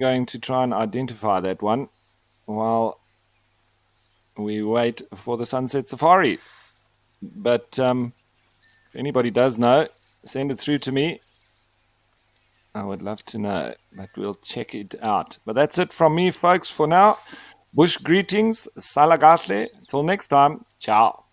going to try and identify that one while we wait for the Sunset Safari. But if anybody does know, send it through to me. I would love to know, but we'll check it out. But that's it from me, folks, for now. Bush greetings, salagatle. Till next time, ciao.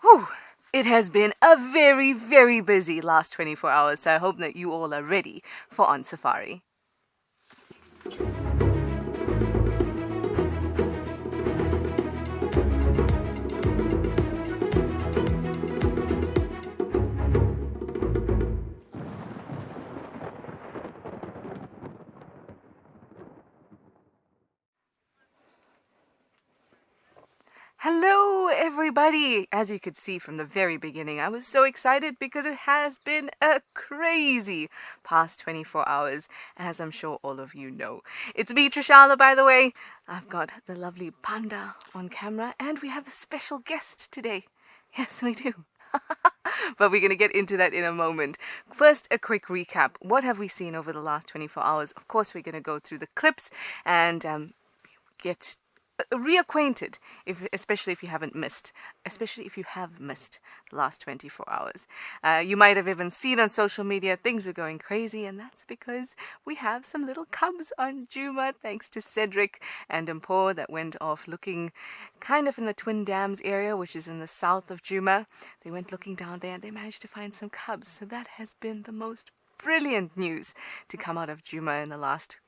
Whew. It has been a very, very busy last 24 hours, so I hope that you all are ready for OnSafari. Hello, everybody! As you could see from the very beginning, I was so excited because it has been a crazy past 24 hours, as I'm sure all of you know. It's me, Trishala, by the way. I've got the lovely Panda on camera, and we have a special guest today. Yes, we do. But we're going to get into that in a moment. First, a quick recap. What have we seen over the last 24 hours? Of course, we're going to go through the clips and get reacquainted, especially if you have missed the last 24 hours. You might have even seen on social media things are going crazy, and that's because we have some little cubs on Djuma, thanks to Cedric and Mpho, that went off looking kind of in the Twin Dams area, which is in the south of Djuma. They went looking down there and they managed to find some cubs. So that has been the most brilliant news to come out of Djuma in the last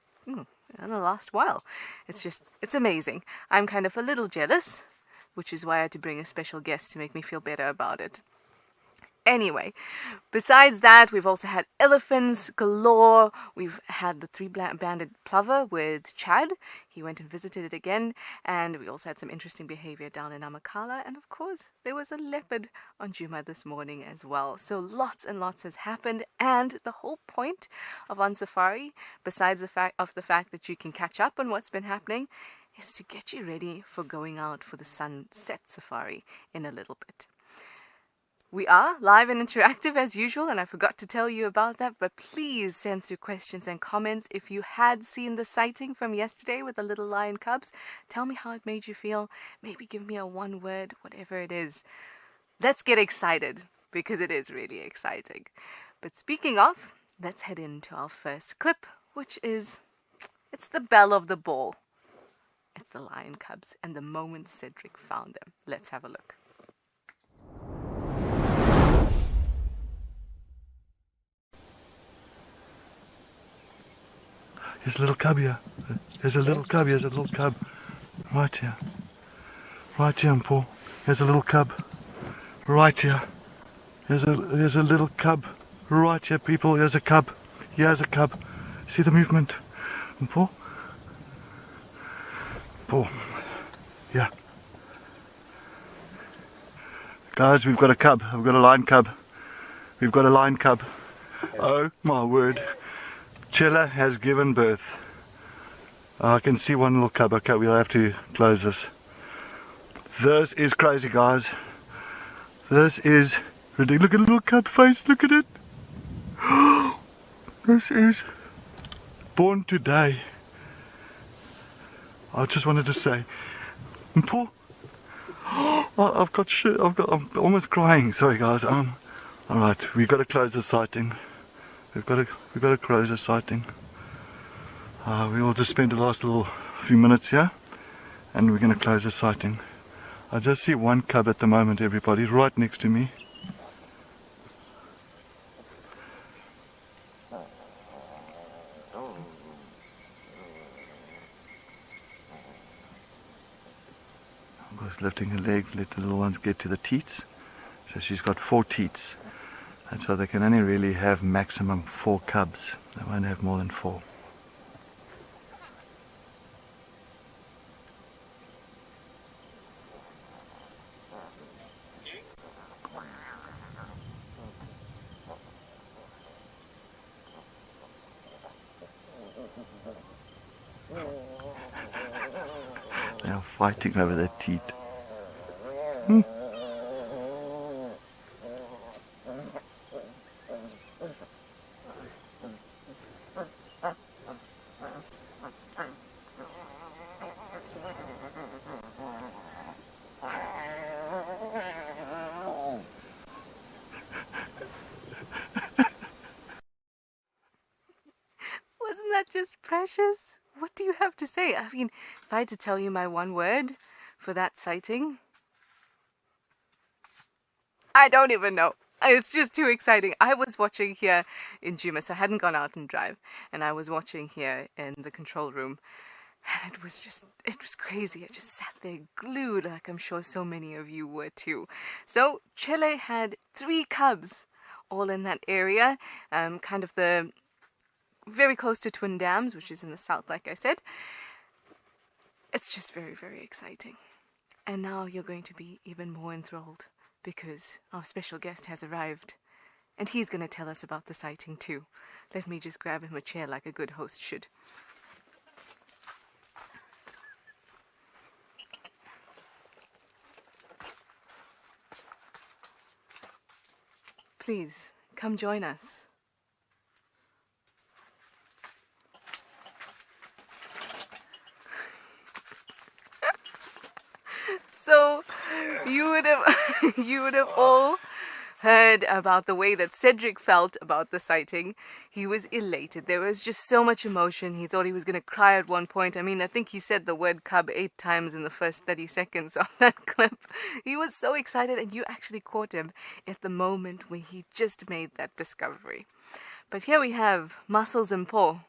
while. It's amazing. I'm kind of a little jealous, which is why I had to bring a special guest to make me feel better about it. Anyway, besides that, we've also had elephants galore. We've had the three-banded plover with Chad. He went and visited it again. And we also had some interesting behavior down in Amakala. And of course, there was a leopard on Djuma this morning as well. So lots and lots has happened. And the whole point of OnSafari, besides the fact that you can catch up on what's been happening, is to get you ready for going out for the sunset safari in a little bit. We are live and interactive as usual, and I forgot to tell you about that, but please send through questions and comments. If you had seen the sighting from yesterday with the little lion cubs, tell me how it made you feel. Maybe give me a one word, whatever it is. Let's get excited, because it is really exciting. But speaking of, let's head into our first clip, which is, it's the belle of the ball. It's the lion cubs and the moment Cedric found them. Let's have a look. There's a little cub here. There's a little cub. Here's a little cub. Right here. Right here, Mpho. Here's a little cub. Right here. There's a little cub. Right here, people. Here's a cub. Here's a cub. See the movement? Mpho? Mpho. Yeah. Guys, we've got a cub. We've got a lion cub. We've got a lion cub. Oh my word. Chella has given birth. I can see one little cub. Okay, we'll have to close this. This is crazy, guys. This is ridiculous. Look at the little cub face. Look at it. This is born today. I just wanted to say, Mpho. I've got shit. I'm almost crying. Sorry, guys. All right, we've got to close the sighting. We've got to close the sighting. We will just spend the last little few minutes here, and we're going to close the sighting. I just see one cub at the moment, everybody, right next to me. I'm just lifting her legs, let the little ones get to the teats. So she's got 4 teats. That's why they can only really have maximum 4 cubs. They won't have more than 4. fighting over that teat. Wasn't that just precious? What do you have to say? I mean, if I had to tell you my one word for that sighting, I don't even know. It's just too exciting. I was watching here in Jumas. I hadn't gone out and drive, and I was watching here in the control room. And it was crazy. I just sat there glued, like I'm sure so many of you were too. So Chile had 3 cubs, all in that area, kind of the very close to Twin Dams, which is in the south, like I said. It's just very, very exciting. And now you're going to be even more enthralled because our special guest has arrived. And he's going to tell us about the sighting too. Let me just grab him a chair like a good host should. Please, come join us. So, you would have all heard about the way that Cedric felt about the sighting. He was elated. There was just so much emotion. He thought he was going to cry at one point. I mean, I think he said the word cub 8 times in the first 30 seconds of that clip. He was so excited, and you actually caught him at the moment when he just made that discovery. But here we have Muscles and Paw,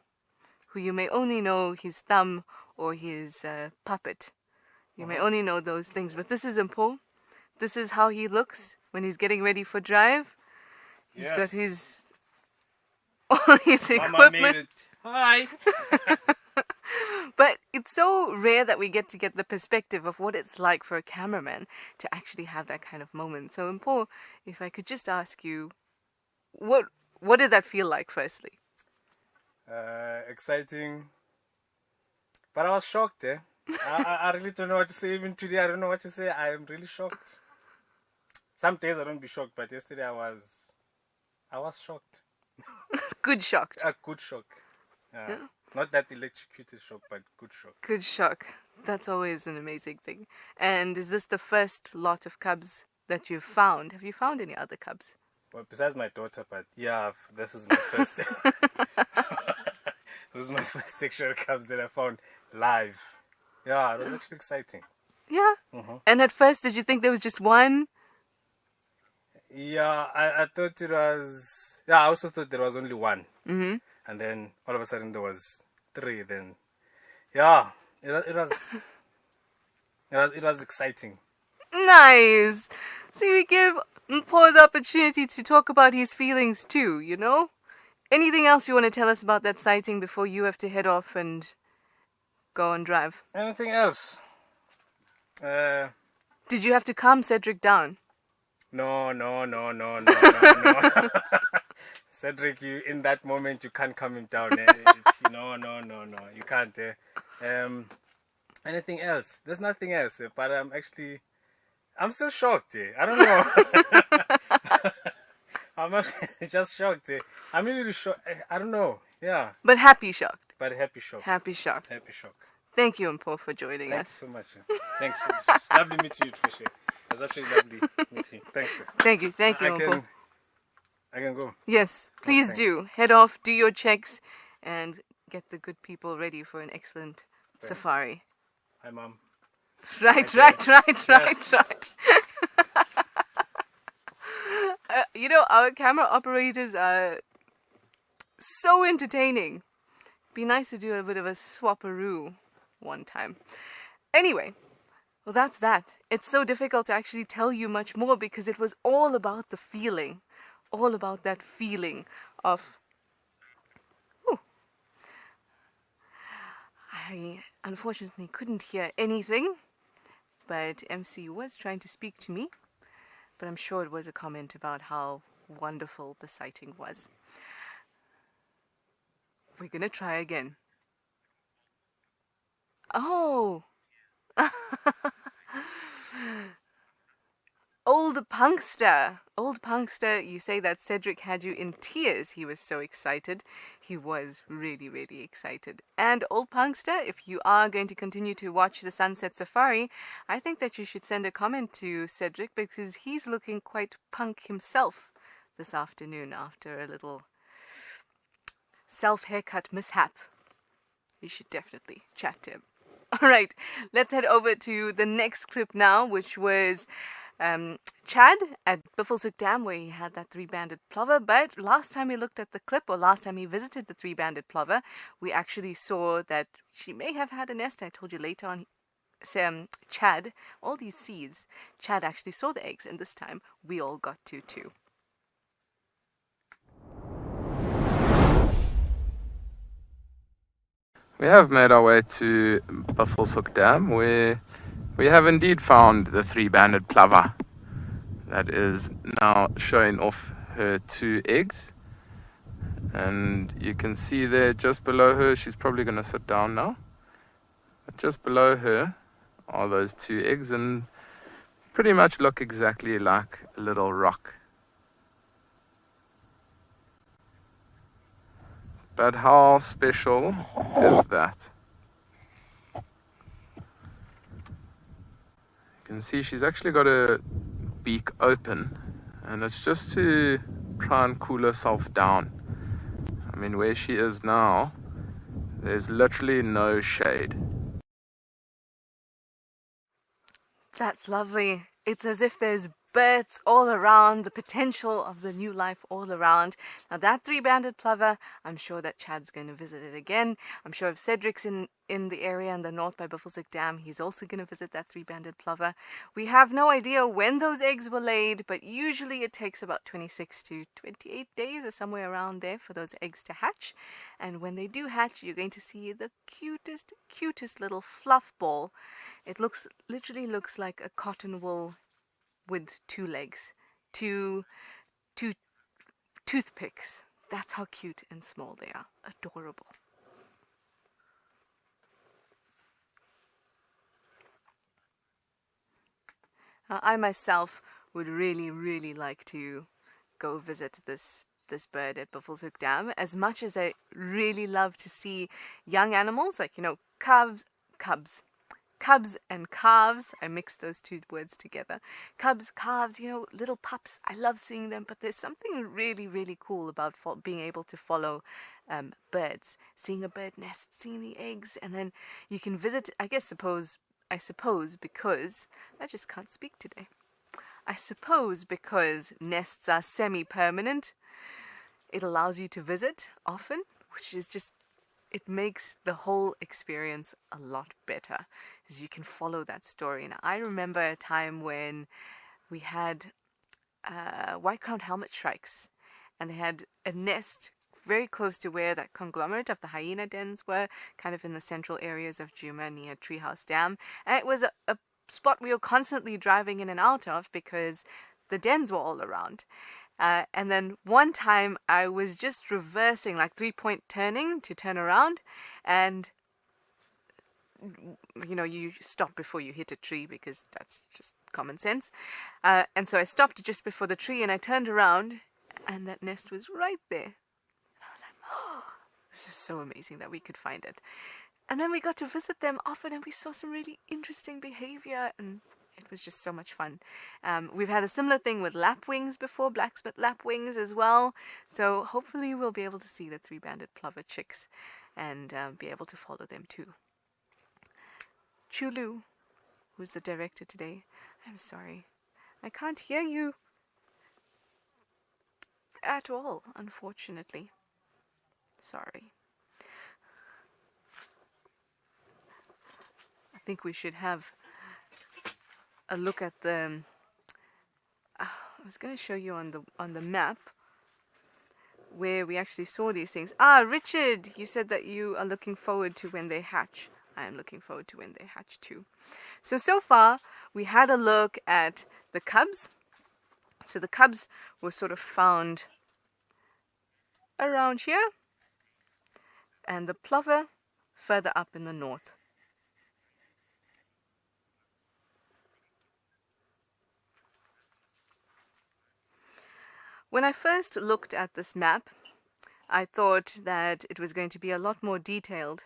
who you may only know his thumb or his puppet. You may only know those things, but this is Paul. This is how he looks when he's getting ready for drive. He's got his all his Mama made equipment. it. Hi. But it's so rare that we get to get the perspective of what it's like for a cameraman to actually have that kind of moment. So, Paul, if I could just ask you, what did that feel like, firstly? Exciting. But I was shocked, eh? I really don't know what to say. Even today, I don't know what to say. I am really shocked. Some days I don't be shocked, but yesterday I was shocked. Good shocked. A good shock. Not that electrocuted shock, but good shock. Good shock. That's always an amazing thing. And is this the first lot of cubs that you've found? Have you found any other cubs? Well, besides my daughter, but yeah, this is my first. This is my first actual cubs that I found live. Yeah, it was actually exciting. Yeah. And at first, did you think there was just one? Yeah, I thought it was. Yeah, I also thought there was only one. Mm-hmm. And then all of a sudden there was 3. Then, yeah, it was exciting. Nice. So we give Paul the opportunity to talk about his feelings too, you know? Anything else you want to tell us about that sighting before you have to head off and go and drive? Anything else? Did you have to calm Cedric down? No. Cedric, you in that moment you can't calm him down. No, you can't. Anything else? There's nothing else. But I'm still shocked. I don't know. I'm actually just shocked. I'm really shocked. I don't know. Yeah. But happy shocked. But happy shocked. Happy shocked. Happy shock. Thank you, Paul, for joining Thanks us. so much. Thanks. It's lovely meeting you, Tricia. It's absolutely lovely meeting you. Thanks. Thank you, Paul. I can go. Yes, please thanks. do. Head off, do your checks, and get the good people ready for an excellent safari. Hi, Mom. Right. You know, our camera operators are so entertaining. Be nice to do a bit of a swapperoo one time. Anyway, well, that's that. It's so difficult to actually tell you much more because it was all about the feeling. All about that feeling of... Ooh. I unfortunately couldn't hear anything, but MC was trying to speak to me. But I'm sure it was a comment about how wonderful the sighting was. We're gonna try again. Oh! Old Punkster. Old Punkster, you say that Cedric had you in tears. He was so excited. He was really, really excited. And Old Punkster, if you are going to continue to watch the Sunset Safari, I think that you should send a comment to Cedric because he's looking quite punk himself this afternoon after a little self-haircut mishap. You should definitely chat to him. All right, let's head over to the next clip now, which was Chad at Buffelshoek Dam, where he had that three-banded plover. But last time we looked at the clip, or last time he visited the three-banded plover, we actually saw that she may have had a nest. I told you later on, Chad, all these C's, Chad actually saw the eggs, and this time we all got to too. We have made our way to Buffelshoek Dam, where we have indeed found the three-banded plover that is now showing off her 2 eggs. And you can see there just below her, she's probably going to sit down now. But just below her are those 2 eggs, and pretty much look exactly like a little rock. But how special is that? You can see she's actually got her beak open, and it's just to try and cool herself down. I mean, where she is now, there's literally no shade. That's lovely. It's as if there's birds all around, the potential of the new life all around. Now that three-banded plover, I'm sure that Chad's going to visit it again. I'm sure if Cedric's in the area in the north by Buffelshoek Dam, he's also going to visit that three-banded plover. We have no idea when those eggs were laid, but usually it takes about 26 to 28 days or somewhere around there for those eggs to hatch. And when they do hatch, you're going to see the cutest little fluff ball. It literally looks like a cotton wool with 2 legs, two toothpicks. That's how cute and small they are. Adorable. I myself would really, really like to go visit this bird at Buffelshoek Dam. As much as I really love to see young animals, like, cubs and calves. I mixed those 2 words together. Cubs, calves, little pups. I love seeing them, but there's something really, really cool about being able to follow birds. Seeing a bird nest, seeing the eggs, and then you can visit, I suppose, because I just can't speak today. I suppose because nests are semi-permanent, it allows you to visit often, which is just, it makes the whole experience a lot better, because you can follow that story. Now, I remember a time when we had white-crowned helmet shrikes, and they had a nest very close to where that conglomerate of the hyena dens were, kind of in the central areas of Djuma near Treehouse Dam. And it was a spot we were constantly driving in and out of because the dens were all around. And then one time I was just reversing, like 3-point turning to turn around, and you stop before you hit a tree because that's just common sense. And so I stopped just before the tree and I turned around and that nest was right there. And I was like, oh, this was so amazing that we could find it. And then we got to visit them often and we saw some really interesting behavior, and it was just so much fun. We've had a similar thing with lapwings before, black-spit lapwings as well. So hopefully we'll be able to see the 3-banded plover chicks and be able to follow them too. Chulu, who's the director today, I'm sorry. I can't hear you at all, unfortunately. Sorry. I think we should have a look at the I was going to show you on the map where we actually saw these things. Richard, you said that you are looking forward to when they hatch. I am looking forward to when they hatch too. So far we had a look at the cubs. So the cubs were sort of found around here, and the plover further up in the north. When I first looked at this map, I thought that it was going to be a lot more detailed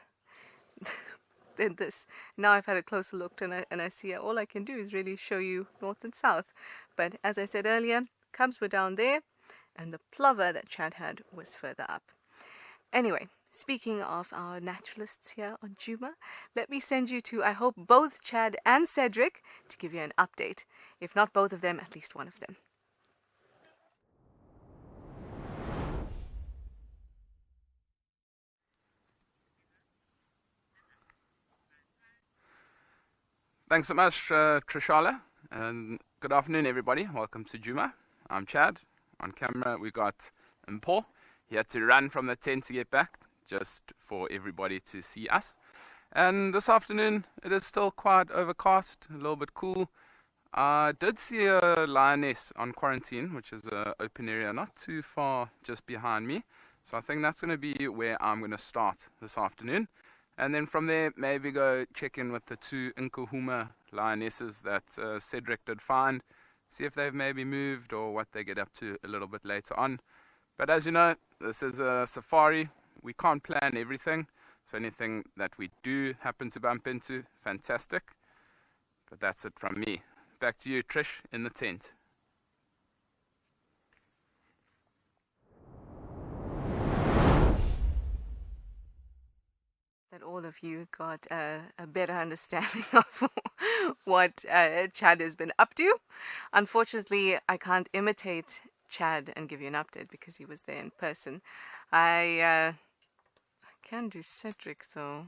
than this. Now I've had a closer look and I see all I can do is really show you north and south. But as I said earlier, cubs were down there and the plover that Chad had was further up. Anyway, speaking of our naturalists here on Juma, let me send you to, I hope, both Chad and Cedric to give you an update. If not both of them, at least one of them. Thanks so much, Trishala, and good afternoon, everybody. Welcome to Juma. I'm Chad. On camera, we got Mpho. He had to run from the tent to get back, just for everybody to see us. And this afternoon, it is still quite overcast, a little bit cool. I did see a lioness on quarantine, which is an open area not too far just behind me. So I think that's going to be where I'm going to start this afternoon. And then from there, maybe go check in with the 2 Nkuhuma lionesses that Cedric did find, see if they've maybe moved or what they get up to a little bit later on. But as you know, this is a safari. We can't plan everything. So anything that we do happen to bump into, fantastic. But that's it from me. Back to you, Trish, in the tent. That all of you got a better understanding of what Chad has been up to. Unfortunately, I can't imitate Chad and give you an update because he was there in person. I can do Cedric though.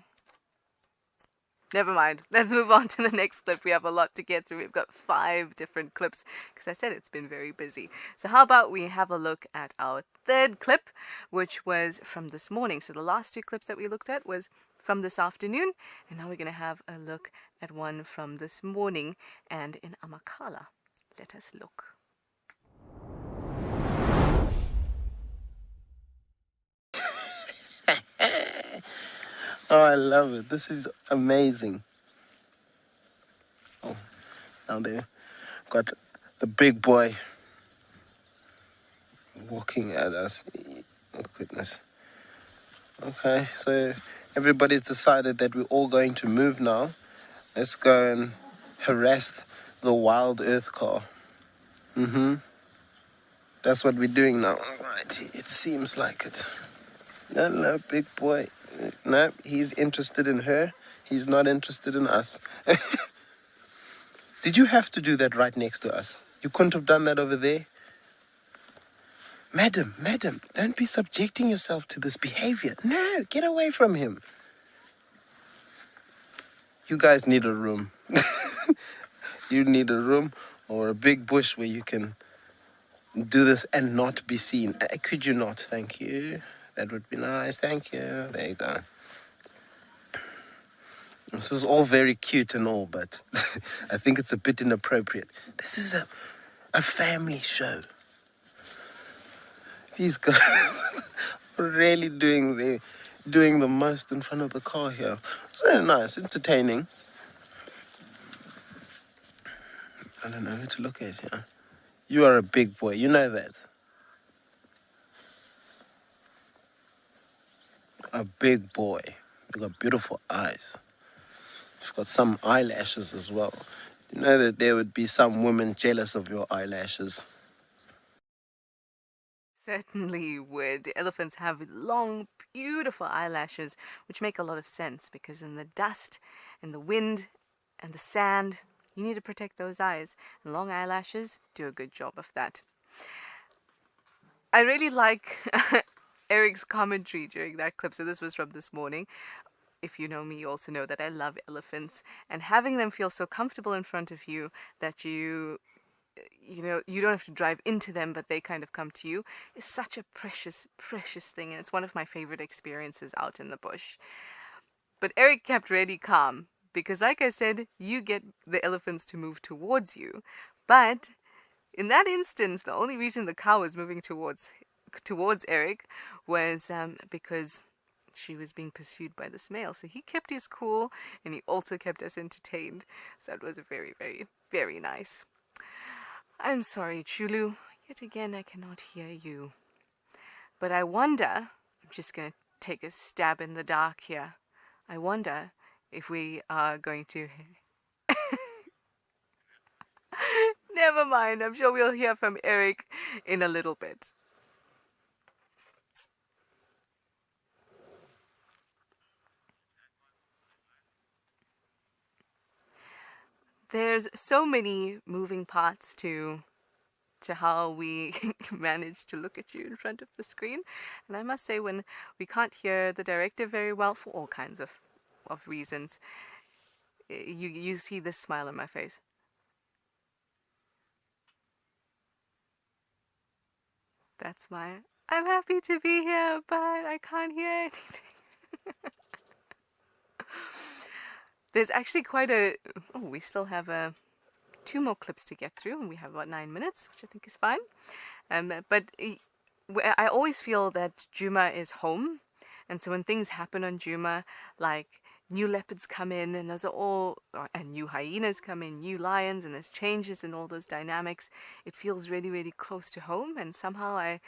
Never mind. Let's move on to the next clip. We have a lot to get through. We've got 5 different clips because I said it's been very busy. So how about we have a look at our 3rd clip, which was from this morning. So the last 2 clips that we looked at was from this afternoon, and now we're going to have a look at one from this morning and in Amakhala. Let us look. Oh, I love it. This is amazing. Oh, now there. Got the big boy walking at us. Oh, goodness. Okay, so everybody's decided that we're all going to move now. Let's go and harass the wild earth car. That's what we're doing now. All right, it seems like it. No, big boy. No, he's interested in her. He's not interested in us. Did you have to do that right next to us? You couldn't have done that over there? Madam, don't be subjecting yourself to this behavior. No, get away from him. You guys need a room. You need a room or a big bush where you can do this and not be seen. Could you not? Thank you. That would be nice. Thank you. There you go. This is all very cute and all, but I think it's a bit inappropriate. This is a family show. These guys are really doing the most in front of the car here. It's very nice, entertaining. I don't know who to look at here. You are a big boy, you know that. A big boy. You've got beautiful eyes. You've got some eyelashes as well. You know that there would be some women jealous of your eyelashes. Certainly would. Elephants have long, beautiful eyelashes, which make a lot of sense because in the dust, in the wind, and the sand, you need to protect those eyes. And long eyelashes do a good job of that. I really like Eric's commentary during that clip. So this was from this morning. If you know me, you also know that I love elephants. And having them feel so comfortable in front of you that you don't have to drive into them, but they kind of come to you, is such a precious, precious thing. And it's one of my favorite experiences out in the bush. But Eric kept really calm because, like I said, you get the elephants to move towards you. But in that instance, the only reason the cow was moving towards Eric was because she was being pursued by this male. So he kept his cool and he also kept us entertained. So it was very, very, very nice. I'm sorry, Chulu. Yet again, I cannot hear you. But I wonder, I'm just going to take a stab in the dark here. I wonder if we are going to... Never mind, I'm sure we'll hear from Eric in a little bit. There's so many moving parts to how we manage to look at you in front of the screen. And I must say, when we can't hear the director very well for all kinds of reasons, you see this smile on my face. That's I'm happy to be here, but I can't hear anything. There's actually we still have 2 more clips to get through, and we have about 9 minutes, which I think is fine. But I always feel that Juma is home, and so when things happen on Juma, like new leopards come in, and and new hyenas come in, new lions, and there's changes in all those dynamics, it feels really, really close to home, and somehow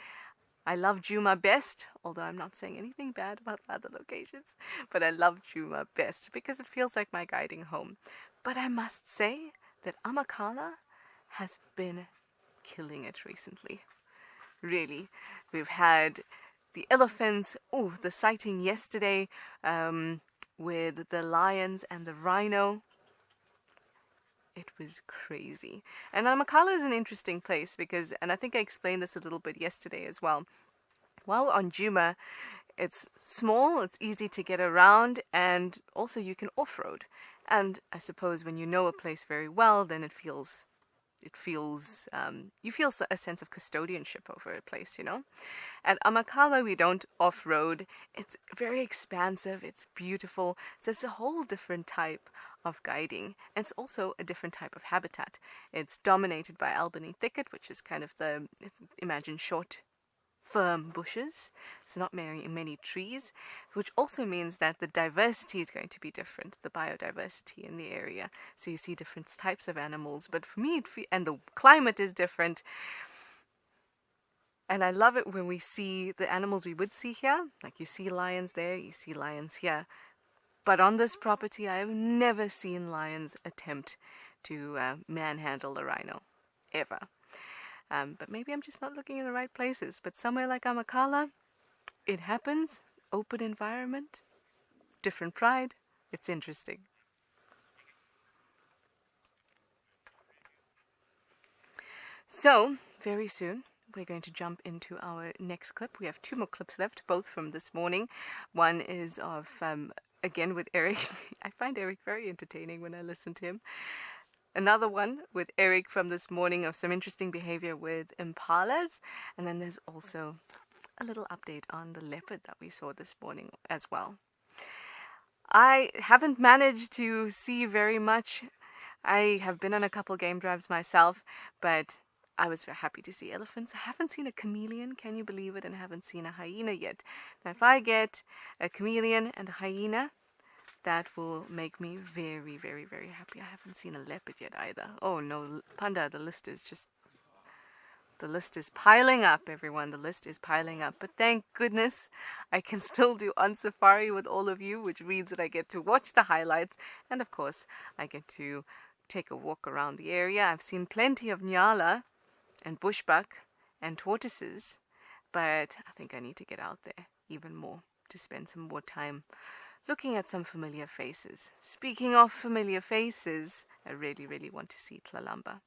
I love Juma best, although I'm not saying anything bad about other locations, but I love Juma best because it feels like my guiding home. But I must say that Amakala has been killing it recently. Really. We've had the elephants, the sighting yesterday with the lions and the rhino. It was crazy. And Amakala is an interesting place because, and I think I explained this a little bit yesterday as well, while on Juma, it's small, it's easy to get around, and also you can off-road. And I suppose when you know a place very well, then you feel a sense of custodianship over a place, you know. At Amakala, we don't off-road. It's very expansive, it's beautiful, so it's a whole different type of guiding. And it's also a different type of habitat. It's dominated by Albany thicket, which is kind of imagine short, firm bushes, so not many trees, which also means that the diversity is going to be different, the biodiversity in the area. So you see different types of animals, but for me, and the climate is different. And I love it when we see the animals we would see here, like you see lions there, you see lions here. But on this property, I have never seen lions attempt to manhandle a rhino, ever. But maybe I'm just not looking in the right places. But somewhere like Amakala, it happens. Open environment, different pride. It's interesting. So, very soon, we're going to jump into our next clip. We have 2 more clips left, both from this morning. One is of, again, with Eric. I find Eric very entertaining when I listen to him. Another one with Eric from this morning of some interesting behavior with impalas. And then there's also a little update on the leopard that we saw this morning as well. I haven't managed to see very much. I have been on a couple game drives myself, but I was very happy to see elephants. I haven't seen a chameleon, can you believe it? And I haven't seen a hyena yet. Now, if I get a chameleon and a hyena, that will make me very, very, very happy. I haven't seen a leopard yet either. Oh no, Panda, the list is piling up, everyone. The list is piling up. But thank goodness I can still do OnSafari with all of you, which means that I get to watch the highlights. And of course, I get to take a walk around the area. I've seen plenty of nyala and bushbuck and tortoises, but I think I need to get out there even more to spend some more time looking at some familiar faces. Speaking of familiar faces, I really, really want to see Tlalamba.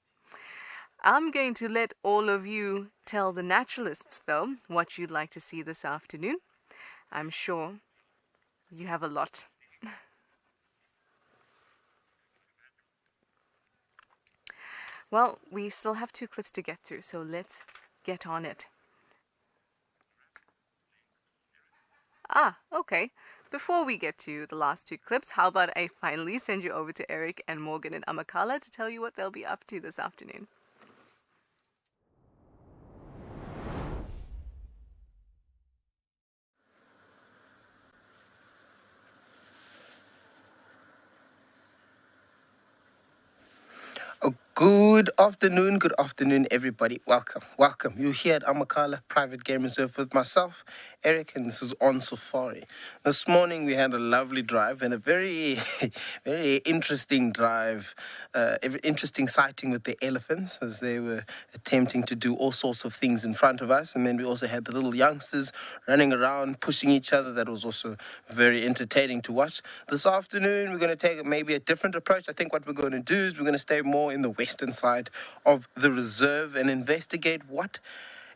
I'm going to let all of you tell the naturalists, though, what you'd like to see this afternoon. I'm sure you have a lot. Well, we still have 2 clips to get through, so let's get on it. Okay. Before we get to the last 2 clips, how about I finally send you over to Eric and Morgan in Amakala to tell you what they'll be up to this afternoon. Good afternoon, everybody. Welcome. You're here at Amakala Private Game Reserve with myself, Eric, and this is OnSafari. This morning we had a lovely drive and a very, very interesting drive, interesting sighting with the elephants as they were attempting to do all sorts of things in front of us. And then we also had the little youngsters running around, pushing each other. That was also very entertaining to watch. This afternoon we're going to take maybe a different approach. I think what we're going to do is we're going to stay more in the western side of the reserve and investigate what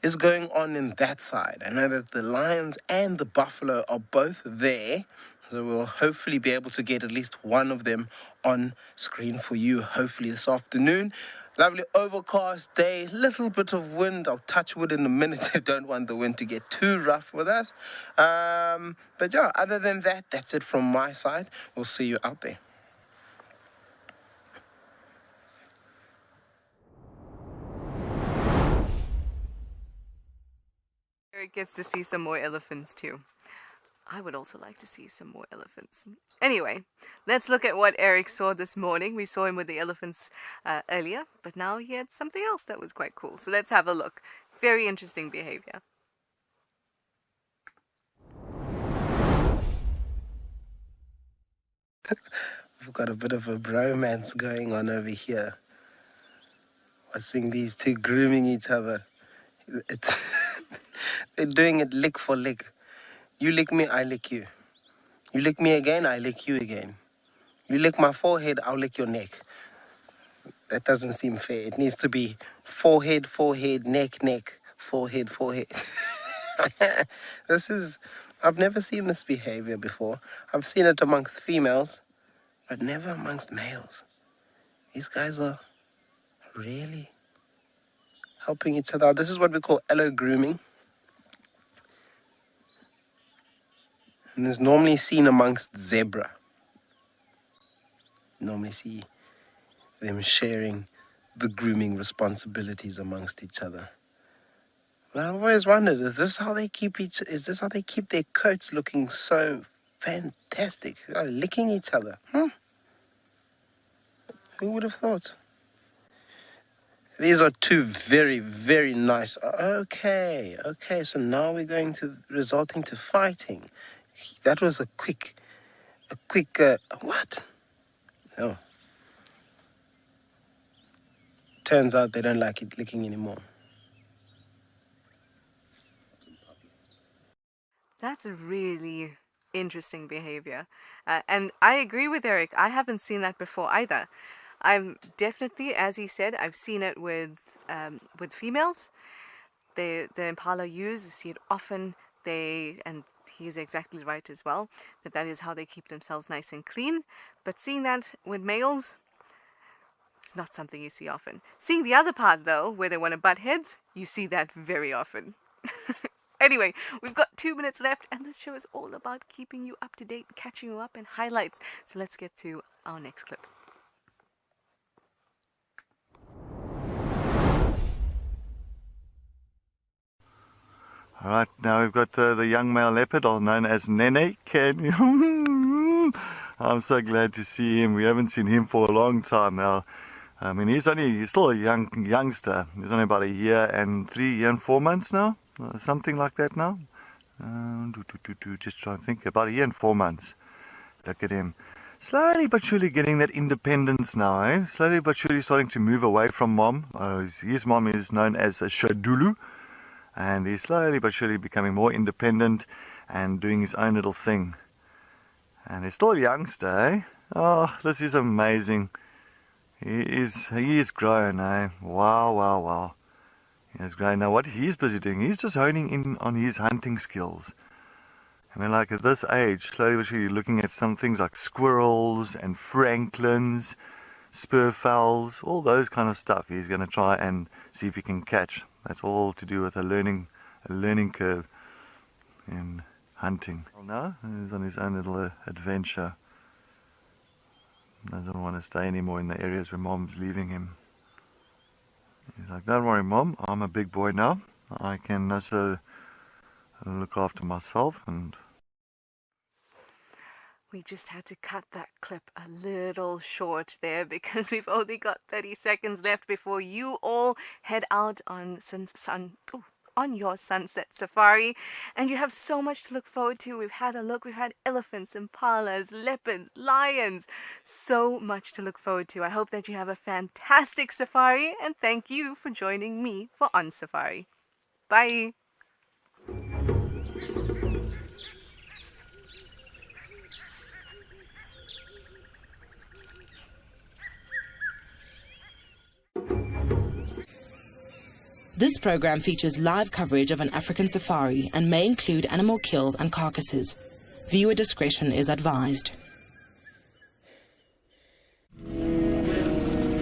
is going on in that side. I know that the lions and the buffalo are both there, so we'll hopefully be able to get at least one of them on screen for you, hopefully this afternoon. Lovely overcast day, little bit of wind. I'll touch wood in a minute. I don't want the wind to get too rough with us. But yeah, other than that, that's it from my side. We'll see you out there. Eric gets to see some more elephants too. I would also like to see some more elephants. Anyway, let's look at what Eric saw this morning. We saw him with the elephants earlier, but now he had something else that was quite cool. So let's have a look. Very interesting behavior. We've got a bit of a bromance going on over here. Watching these two grooming each other. They're doing it lick for lick. You lick me, I lick you. You lick me again, I lick you again. You lick my forehead, I'll lick your neck. That doesn't seem fair. It needs to be forehead, neck, forehead. I've never seen this behavior before. I've seen it amongst females, but never amongst males. These guys are really helping each other out. This is what we call allo grooming. And it's normally seen amongst zebra. Normally see them sharing the grooming responsibilities amongst each other. But I've always wondered, is this how they keep their coats looking so fantastic? Licking each other. Who would have thought? These are two very, very nice. Okay, so now we're going to resulting to fighting. That was a quick, what? Oh. Turns out they don't like it licking anymore. That's really interesting behavior. And I agree with Eric. I haven't seen that before either. I'm definitely, as he said, I've seen it with females. The impala ewes, you see it often. And he's exactly right as well, that is how they keep themselves nice and clean. But seeing that with males, it's not something you see often. Seeing the other part, though, where they want to butt heads, you see that very often. Anyway, we've got 2 minutes left, and this show is all about keeping you up to date, catching you up, and highlights. So let's get to our next clip. All right, now we've got the young male leopard, known as Nene. I'm so glad to see him. We haven't seen him for a long time now. I mean, he's still a youngster. He's only about a year and 4 months now, something like that now. Just trying to think, about a year and 4 months. Look at him. Slowly but surely getting that independence now, eh? Slowly but surely starting to move away from mom. His mom is known as a Shadulu. And he's slowly but surely becoming more independent and doing his own little thing. And he's still a youngster, eh? Oh, this is amazing. He is grown, eh? Wow. He is grown. Now what he's busy doing, he's just honing in on his hunting skills. I mean, like at this age, slowly but surely looking at some things like squirrels and franklins, spurfowls, all those kind of stuff. He's going to try and see if he can catch. That's all to do with a learning curve in hunting. Well, now he's on his own little adventure. Doesn't want to stay anymore in the areas where mom's leaving him. He's like, don't worry, mom, I'm a big boy now. I can also look after myself. And We just had to cut that clip a little short there because we've only got 30 seconds left before you all head out on on your sunset safari, and you have so much to look forward to. We've had elephants, impalas, leopards, lions, so much to look forward to. I hope that you have a fantastic safari, and thank you for joining me for OnSafari. Bye. This program features live coverage of an African safari and may include animal kills and carcasses. Viewer discretion is advised.